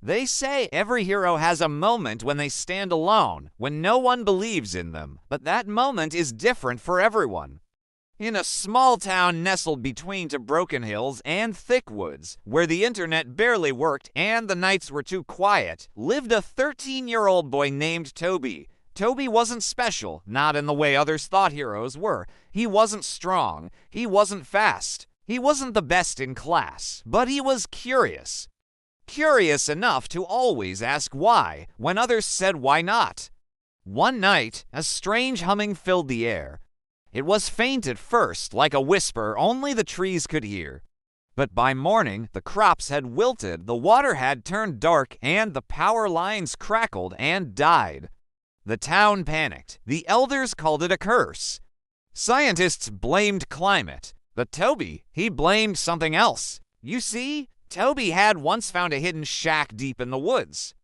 They say every hero has a moment when they stand alone, when no one believes in them, but that moment is different for everyone. In a small town nestled between two broken hills and thick woods, where the internet barely worked and the nights were too quiet, lived a 13-year-old boy named Toby. Toby wasn't special, not in the way others thought heroes were. He wasn't strong. He wasn't fast. He wasn't the best in class, but he was curious. Curious enough to always ask why, when others said why not. One night, a strange humming filled the air. It was faint at first, like a whisper only the trees could hear. But by morning, the crops had wilted, the water had turned dark, and the power lines crackled and died. The town panicked. The elders called it a curse. Scientists blamed climate. But Toby, he blamed something else. You see, Toby had once found a hidden shack deep in the woods.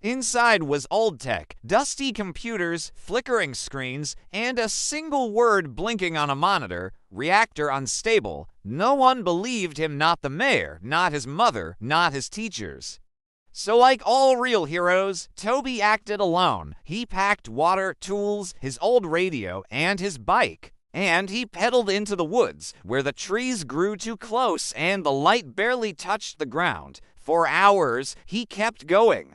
Inside was old tech, dusty computers, flickering screens, and a single word blinking on a monitor: reactor unstable. No one believed him, not the mayor, not his mother, not his teachers. So like all real heroes, Toby acted alone. He packed water, tools, his old radio, and his bike. And he pedaled into the woods, where the trees grew too close and the light barely touched the ground. For hours, he kept going.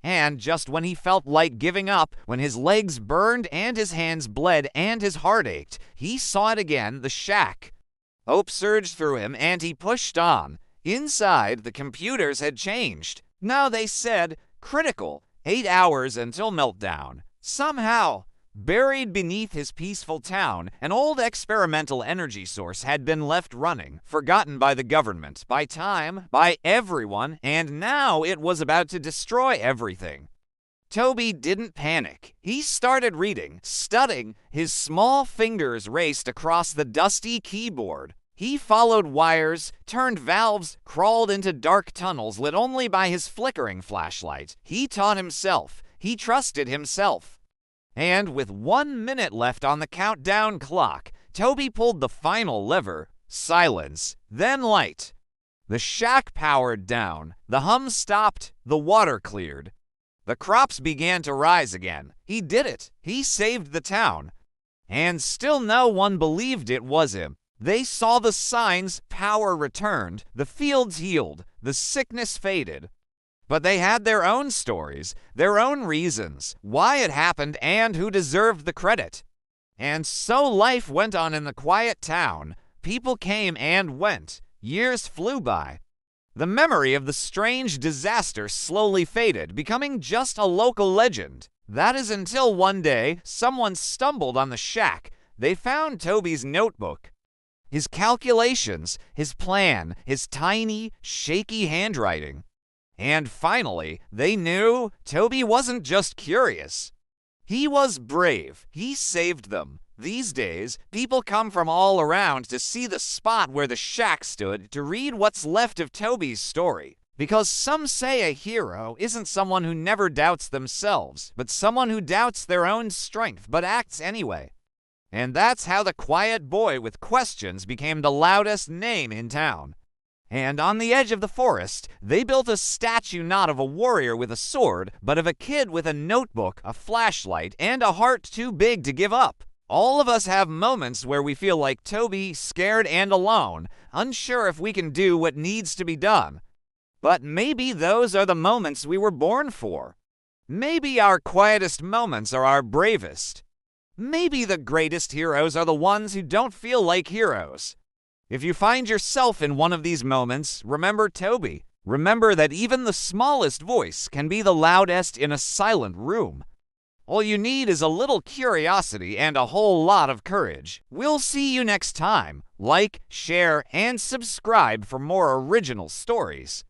And just when he felt like giving up, when his legs burned and his hands bled and his heart ached, he saw it again, the shack. Hope surged through him and he pushed on. Inside, the computers had changed. Now they said, critical, 8 hours until meltdown. Somehow, buried beneath his peaceful town, an old experimental energy source had been left running, forgotten by the government, by time, by everyone, and now it was about to destroy everything. Toby didn't panic. He started reading, studying. His small fingers raced across the dusty keyboard. He followed wires, turned valves, crawled into dark tunnels lit only by his flickering flashlight. He taught himself. He trusted himself. And with 1 minute left on the countdown clock, Toby pulled the final lever. Silence, then light. The shack powered down. The hum stopped. The water cleared. The crops began to rise again. He did it. He saved the town. And still no one believed it was him. They saw the signs, power returned, the fields healed, the sickness faded. But they had their own stories, their own reasons, why it happened and who deserved the credit. And so life went on in the quiet town. People came and went. Years flew by. The memory of the strange disaster slowly faded, becoming just a local legend. That is until one day, someone stumbled on the shack. They found Toby's notebook. His calculations, his plan, his tiny, shaky handwriting. And finally, they knew Toby wasn't just curious. He was brave. He saved them. These days, people come from all around to see the spot where the shack stood, to read what's left of Toby's story. Because some say a hero isn't someone who never doubts themselves, but someone who doubts their own strength but acts anyway. And that's how the quiet boy with questions became the loudest name in town. And on the edge of the forest, they built a statue not of a warrior with a sword, but of a kid with a notebook, a flashlight, and a heart too big to give up. All of us have moments where we feel like Toby, scared and alone, unsure if we can do what needs to be done. But maybe those are the moments we were born for. Maybe our quietest moments are our bravest. Maybe the greatest heroes are the ones who don't feel like heroes. If you find yourself in one of these moments, remember Toby. Remember that even the smallest voice can be the loudest in a silent room. All you need is a little curiosity and a whole lot of courage. We'll see you next time. Like, share, and subscribe for more original stories.